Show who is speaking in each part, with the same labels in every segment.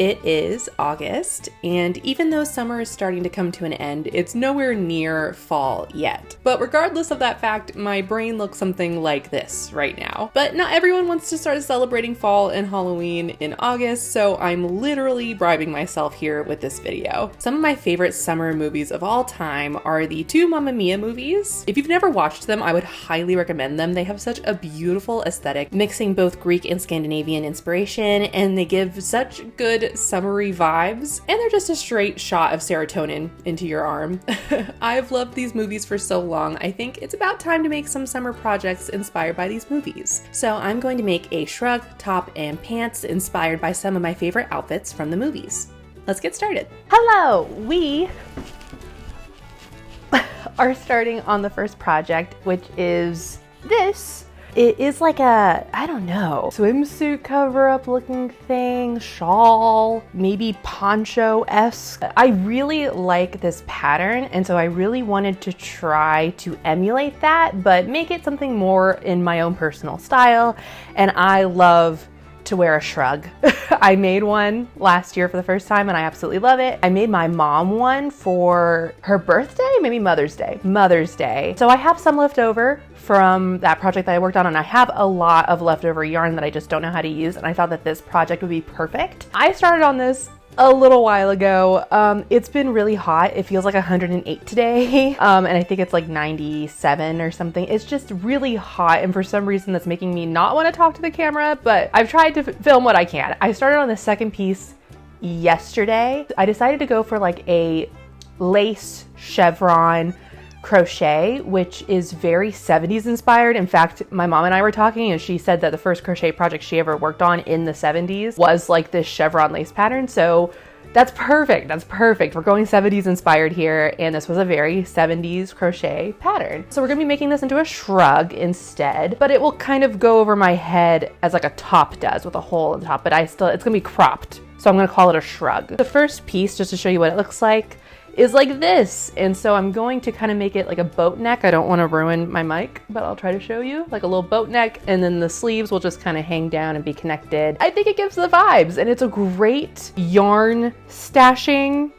Speaker 1: It is August, and even though summer is starting to come to an end, it's nowhere near fall yet. But regardless of that fact, my brain looks something like this right now. But not everyone wants to start celebrating fall and Halloween in August, so I'm literally bribing myself here with this video. Some of my favorite summer movies of all time are the two Mamma Mia movies. If you've never watched them, I would highly recommend them. They have such a beautiful aesthetic, mixing both Greek and Scandinavian inspiration, and they give such good summery vibes, and they're just a straight shot of serotonin into your arm. I've loved these movies for so long, I think it's about time to make some summer projects inspired by these movies. So I'm going to make a shrug, top, and pants inspired by some of my favorite outfits from the movies. Let's get started. Hello! We are starting on the first project, which is this. It is like a, I don't know, swimsuit cover-up looking thing, shawl, maybe poncho-esque. I really like this pattern, and so I really wanted to try to emulate that, but make it something more in my own personal style. And I love to wear a shrug. I made one last year for the first time and I absolutely love it. I made my mom one for her birthday, maybe Mother's Day. So I have some left over from that project that I worked on, and I have a lot of leftover yarn that I just don't know how to use, and I thought that this project would be perfect. I started on this a little while ago. It's been really hot. It feels like 108 today. And I think it's like 97 or something. It's just really hot, and for some reason that's making me not want to talk to the camera, but I've tried to film what I can. I started on the second piece yesterday. I decided to go for like a lace chevron crochet, which is very 70s inspired. In fact, my mom and I were talking and she said that the first crochet project she ever worked on in the 70s was like this chevron lace pattern. So that's perfect. We're going 70s inspired here, and this was a very 70s crochet pattern. So we're gonna be making this into a shrug instead, but it will kind of go over my head as like a top does with a hole in the top, but it's gonna be cropped. So I'm gonna call it a shrug. The first piece, just to show you what it looks like, is like this, and so I'm going to kind of make it like a boat neck. I don't want to ruin my mic, but I'll try to show you like a little boat neck, and then the sleeves will just kind of hang down and be connected. I think it gives the vibes, and it's a great yarn stashing,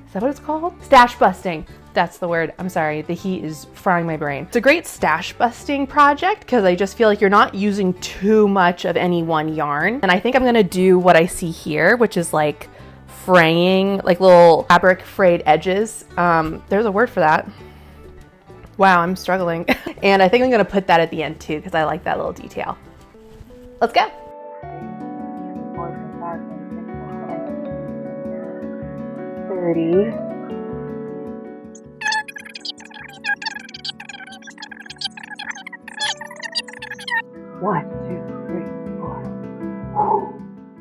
Speaker 1: is that what it's called? Stash busting. That's the word. I'm sorry, the heat is frying my brain. It's a great stash busting project because I just feel like you're not using too much of any one yarn. And I think I'm gonna do what I see here, which is like fraying, like little fabric frayed edges. There's a word for that. Wow, I'm struggling. And I think I'm gonna put that at the end too because I like that little detail. Let's go.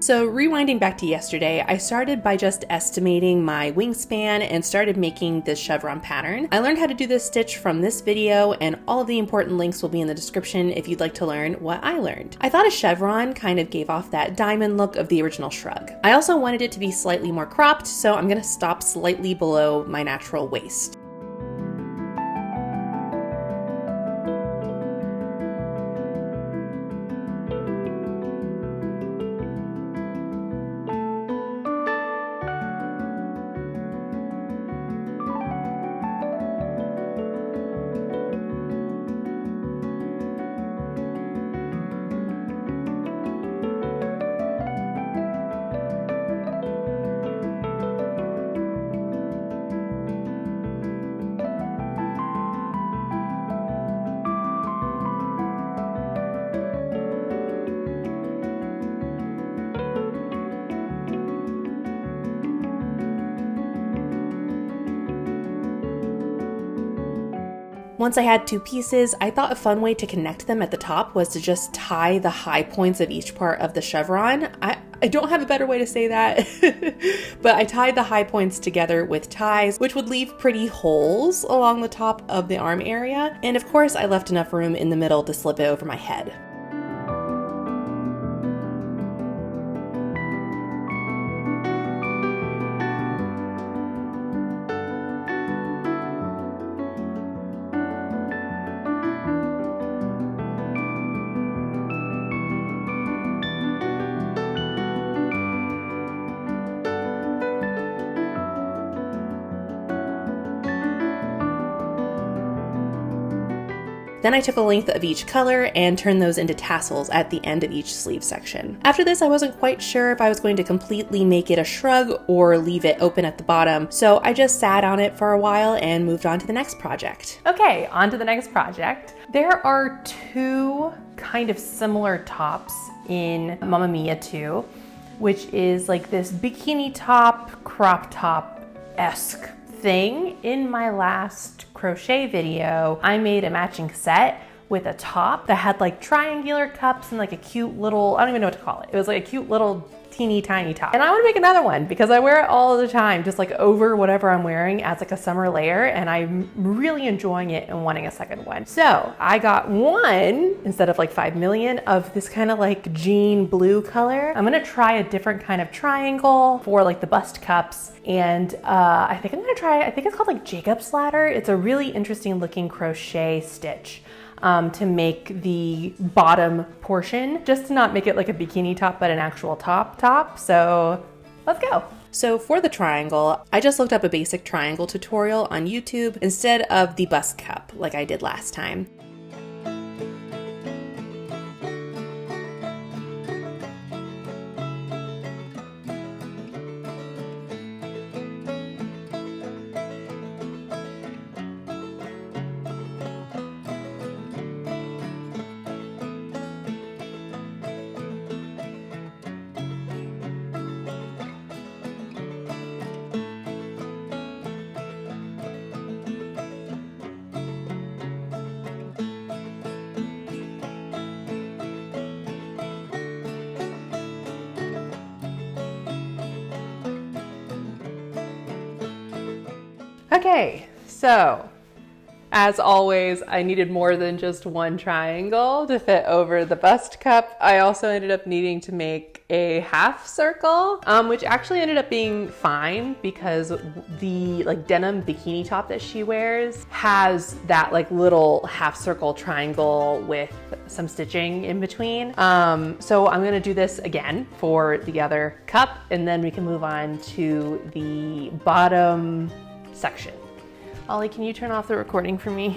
Speaker 1: So rewinding back to yesterday, I started by just estimating my wingspan and started making this chevron pattern. I learned how to do this stitch from this video, and all of the important links will be in the description if you'd like to learn what I learned. I thought a chevron kind of gave off that diamond look of the original shrug. I also wanted it to be slightly more cropped, so I'm gonna stop slightly below my natural waist. Once I had two pieces, I thought a fun way to connect them at the top was to just tie the high points of each part of the chevron. I don't have a better way to say that, but I tied the high points together with ties, which would leave pretty holes along the top of the arm area. And of course, I left enough room in the middle to slip it over my head. Then I took a length of each color and turned those into tassels at the end of each sleeve section. After this, I wasn't quite sure if I was going to completely make it a shrug or leave it open at the bottom, so I just sat on it for a while and moved on to the next project. Okay, on to the next project. There are two kind of similar tops in Mamma Mia 2, which is like this bikini top, crop top-esque thing. In my last crochet video, I made a matching set with a top that had like triangular cups and like a cute little, I don't even know what to call it. It was like a cute little teeny tiny top. And I want to make another one because I wear it all the time, just like over whatever I'm wearing as like a summer layer, and I'm really enjoying it and wanting a second one. So I got one instead of like 5 million of this kind of like jean blue color. I'm gonna try a different kind of triangle for like the bust cups, and I think I'm gonna try, I think it's called like Jacob's ladder. It's a really interesting looking crochet stitch to make the bottom portion, just to not make it like a bikini top, but an actual top. So let's go. So for the triangle, I just looked up a basic triangle tutorial on YouTube instead of the bust cup like I did last time. Okay, so as always, I needed more than just one triangle to fit over the bust cup. I also ended up needing to make a half circle, which actually ended up being fine because the like denim bikini top that she wears has that like little half circle triangle with some stitching in between. So I'm gonna do this again for the other cup, and then we can move on to the bottom section. Ollie, can you turn off the recording for me?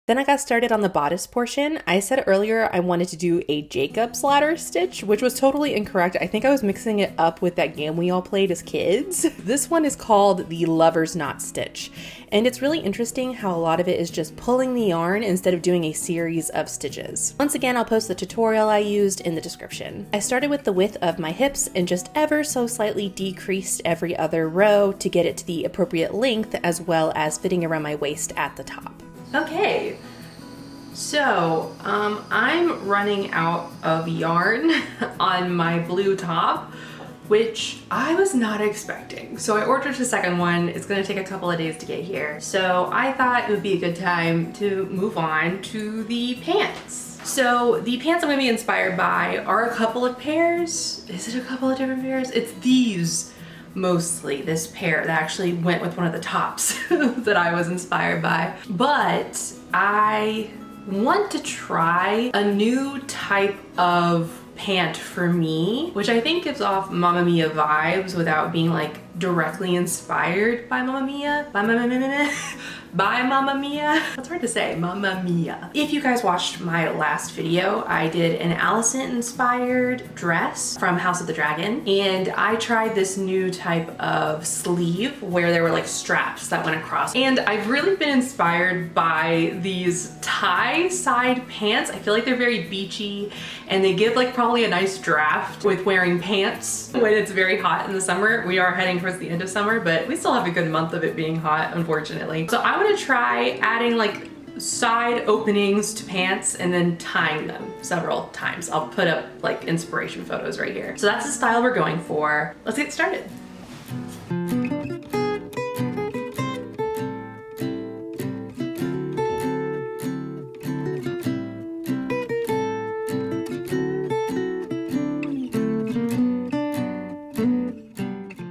Speaker 1: Then I got started on the bodice portion. I said earlier I wanted to do a Jacob's ladder stitch, which was totally incorrect. I think I was mixing it up with that game we all played as kids. This one is called the Lover's Knot stitch, and it's really interesting how a lot of it is just pulling the yarn instead of doing a series of stitches. Once again, I'll post the tutorial I used in the description. I started with the width of my hips and just ever so slightly decreased every other row to get it to the appropriate length, as well as fitting around my waist at the top. Okay, so I'm running out of yarn on my blue top, which I was not expecting. So I ordered a second one. It's gonna take a couple of days to get here. So I thought it would be a good time to move on to the pants. So the pants I'm gonna be inspired by are a couple of pairs. Is it a couple of different pairs? It's these mostly, this pair that actually went with one of the tops that I was inspired by. But I want to try a new type of pant for me, which I think gives off Mamma Mia vibes without being like directly inspired by Mamma Mia. By Mamma Mia. That's hard to say, Mamma Mia. If you guys watched my last video, I did an Allison inspired dress from House of the Dragon, and I tried this new type of sleeve where there were like straps that went across. And I've really been inspired by these tie side pants. I feel like they're very beachy and they give like probably a nice draft with wearing pants when it's very hot in the summer. We are heading towards the end of summer, but we still have a good month of it being hot, unfortunately. So I want to try adding like side openings to pants and then tying them several times. I'll put up like inspiration photos right here. So that's the style we're going for. Let's get started.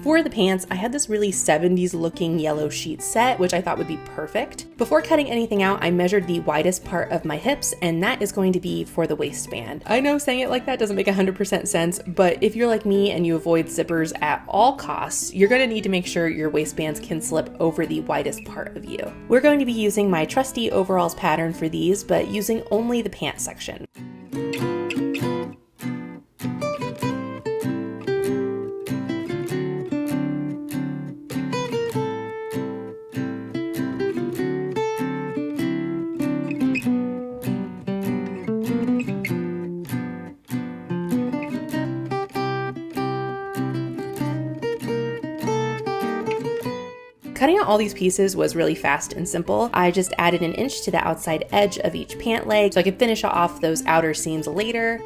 Speaker 1: For the pants, I had this really 70s looking yellow sheet set, which I thought would be perfect. Before cutting anything out, I measured the widest part of my hips, and that is going to be for the waistband. I know saying it like that doesn't make 100% sense, but if you're like me and you avoid zippers at all costs, you're going to need to make sure your waistbands can slip over the widest part of you. We're going to be using my trusty overalls pattern for these, but using only the pants section. Cutting out all these pieces was really fast and simple. I just added an inch to the outside edge of each pant leg so I could finish off those outer seams later.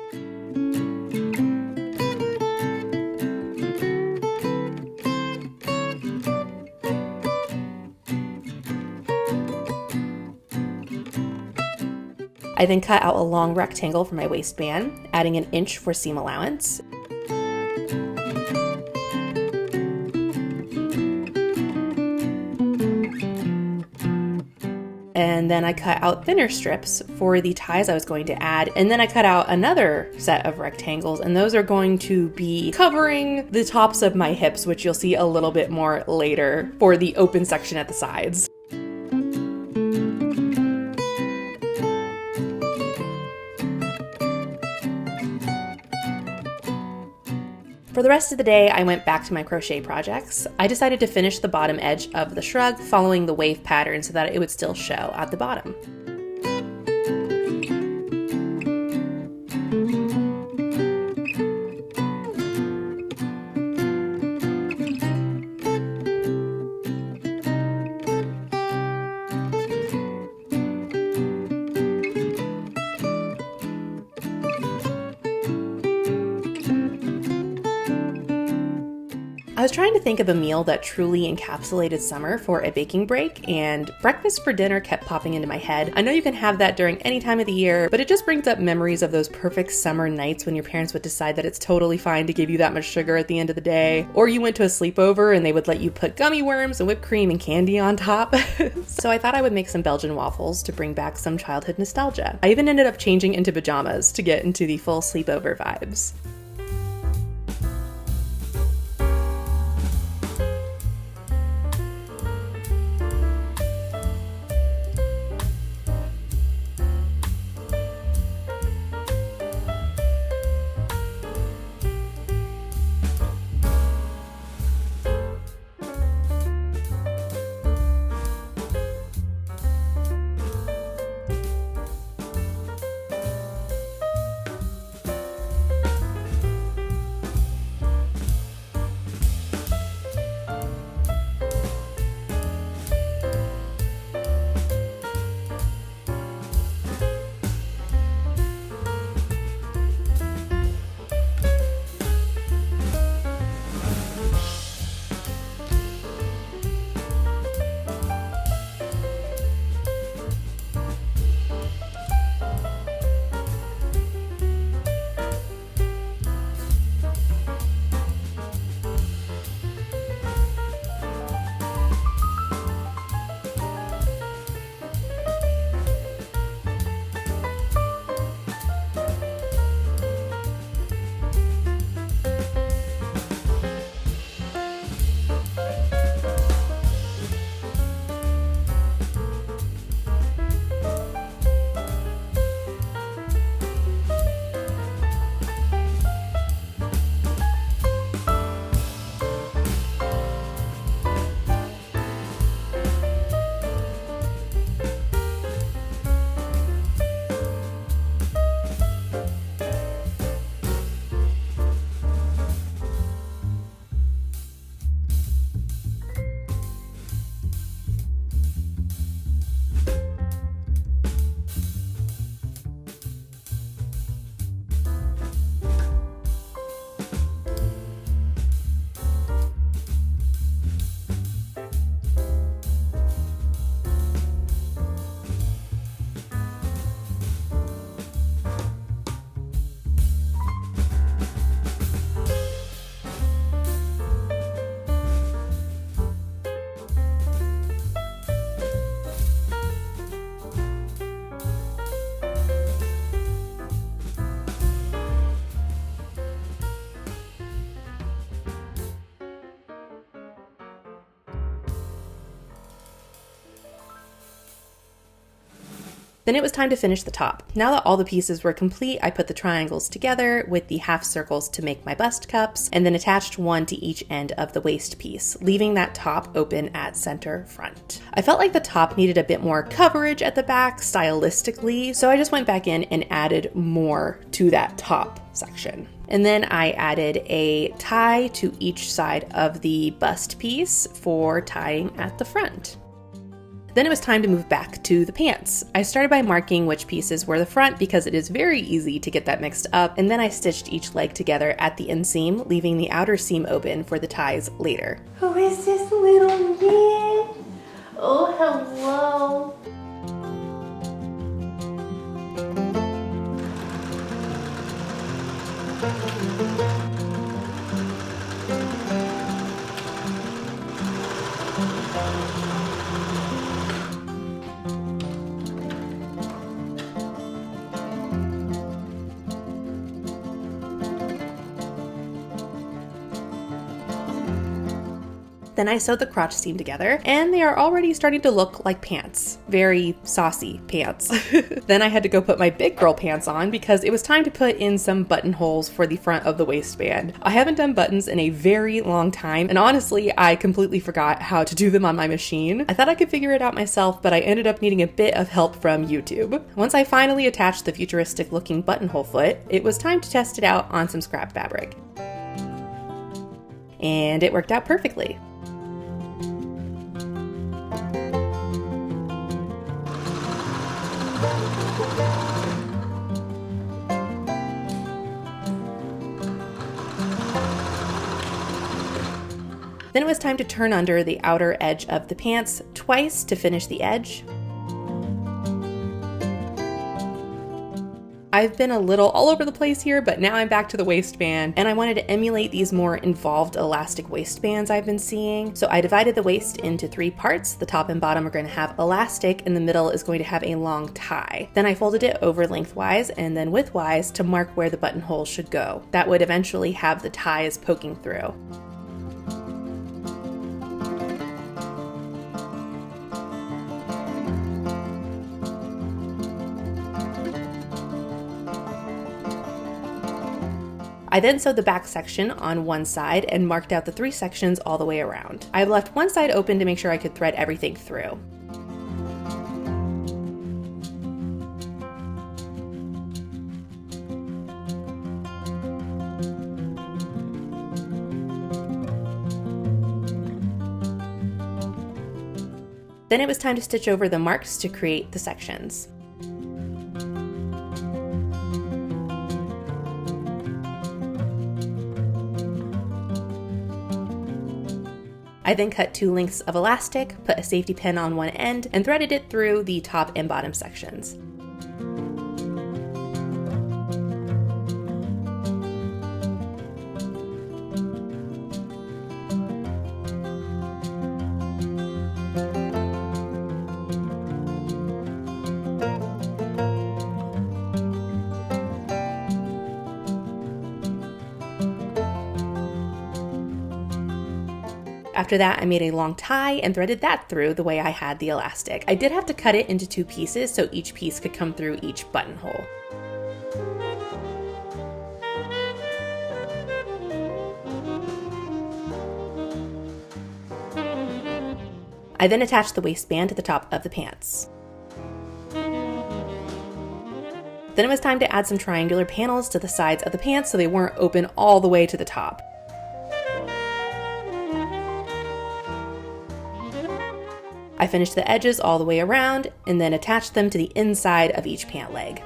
Speaker 1: I then cut out a long rectangle for my waistband, adding an inch for seam allowance. And then I cut out thinner strips for the ties I was going to add. And then I cut out another set of rectangles, and those are going to be covering the tops of my hips, which you'll see a little bit more later for the open section at the sides. For the rest of the day, I went back to my crochet projects. I decided to finish the bottom edge of the shrug following the wave pattern so that it would still show at the bottom. I was trying to think of a meal that truly encapsulated summer for a baking break, and breakfast for dinner kept popping into my head. I know you can have that during any time of the year, but it just brings up memories of those perfect summer nights when your parents would decide that it's totally fine to give you that much sugar at the end of the day, or you went to a sleepover and they would let you put gummy worms and whipped cream and candy on top. So I thought I would make some Belgian waffles to bring back some childhood nostalgia. I even ended up changing into pajamas to get into the full sleepover vibes. Then it was time to finish the top. Now that all the pieces were complete, I put the triangles together with the half circles to make my bust cups, and then attached one to each end of the waist piece, leaving that top open at center front. I felt like the top needed a bit more coverage at the back stylistically, so I just went back in and added more to that top section. And then I added a tie to each side of the bust piece for tying at the front. Then it was time to move back to the pants. I started by marking which pieces were the front because it is very easy to get that mixed up, and then I stitched each leg together at the inseam, leaving the outer seam open for the ties later. Who is this little man? Oh, hello. Then I sewed the crotch seam together, and they are already starting to look like pants. Very saucy pants. Then I had to go put my big girl pants on because it was time to put in some buttonholes for the front of the waistband. I haven't done buttons in a very long time, and honestly, I completely forgot how to do them on my machine. I thought I could figure it out myself, but I ended up needing a bit of help from YouTube. Once I finally attached the futuristic looking buttonhole foot, it was time to test it out on some scrap fabric. And it worked out perfectly. Then it was time to turn under the outer edge of the pants twice to finish the edge. I've been a little all over the place here, but now I'm back to the waistband, and I wanted to emulate these more involved elastic waistbands I've been seeing. So I divided the waist into 3 parts. The top and bottom are going to have elastic, and the middle is going to have a long tie. Then I folded it over lengthwise and then widthwise to mark where the buttonhole should go. That would eventually have the ties poking through. I then sewed the back section on one side and marked out the 3 sections all the way around. I left one side open to make sure I could thread everything through. Then it was time to stitch over the marks to create the sections. I then cut 2 lengths of elastic, put a safety pin on one end, and threaded it through the top and bottom sections. After that, I made a long tie and threaded that through the way I had the elastic. I did have to cut it into 2 pieces so each piece could come through each buttonhole. I then attached the waistband to the top of the pants. Then it was time to add some triangular panels to the sides of the pants so they weren't open all the way to the top. I finished the edges all the way around and then attached them to the inside of each pant leg.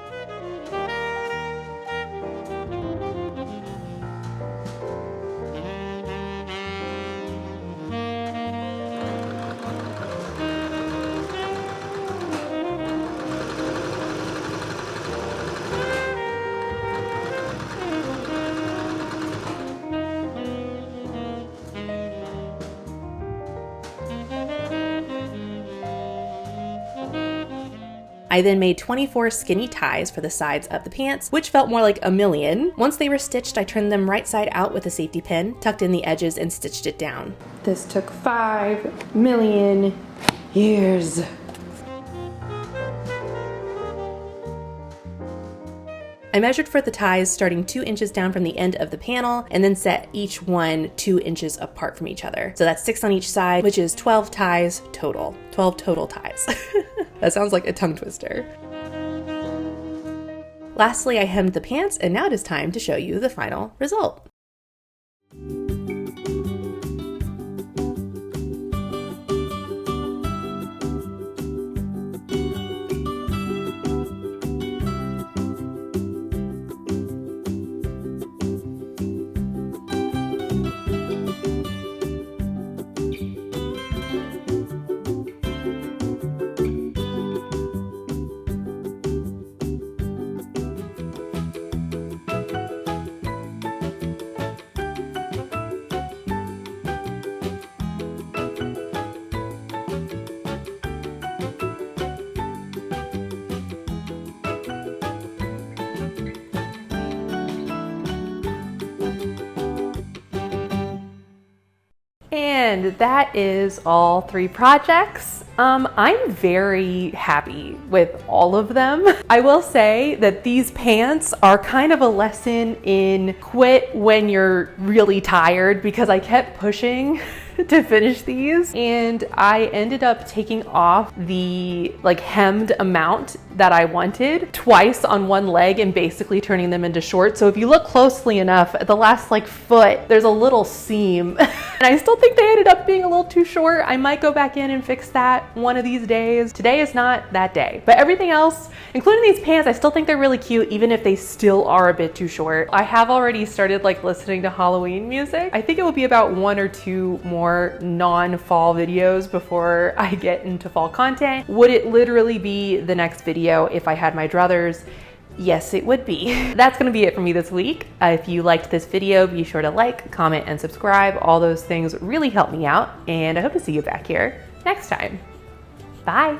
Speaker 1: I then made 24 skinny ties for the sides of the pants, which felt more like a million. Once they were stitched, I turned them right side out with a safety pin, tucked in the edges, and stitched it down. This took 5 million years. I measured for the ties starting 2 inches down from the end of the panel and then set each one 2 inches apart from each other. So that's 6 on each side, which is 12 ties total. 12 total ties. That sounds like a tongue twister. Lastly, I hemmed the pants, and now it is time to show you the final result. And that is all 3 projects. I'm very happy with all of them. I will say that these pants are kind of a lesson in quit when you're really tired, because I kept pushing to finish these and I ended up taking off the hemmed amount that I wanted twice on one leg and basically turning them into shorts. So if you look closely enough at the last foot, there's a little seam and I still think they ended up being a little too short. I might go back in and fix that one of these days. Today is not that day, but everything else, including these pants, I still think they're really cute, even if they still are a bit too short. I have already started listening to Halloween music. I think it will be about 1 or 2 more non-fall videos before I get into fall content. Would it literally be the next video if I had my druthers? Yes, it would be. That's gonna be it for me this week. If you liked this video, be sure to like, comment, and subscribe. All those things really help me out, and I hope to see you back here next time. Bye.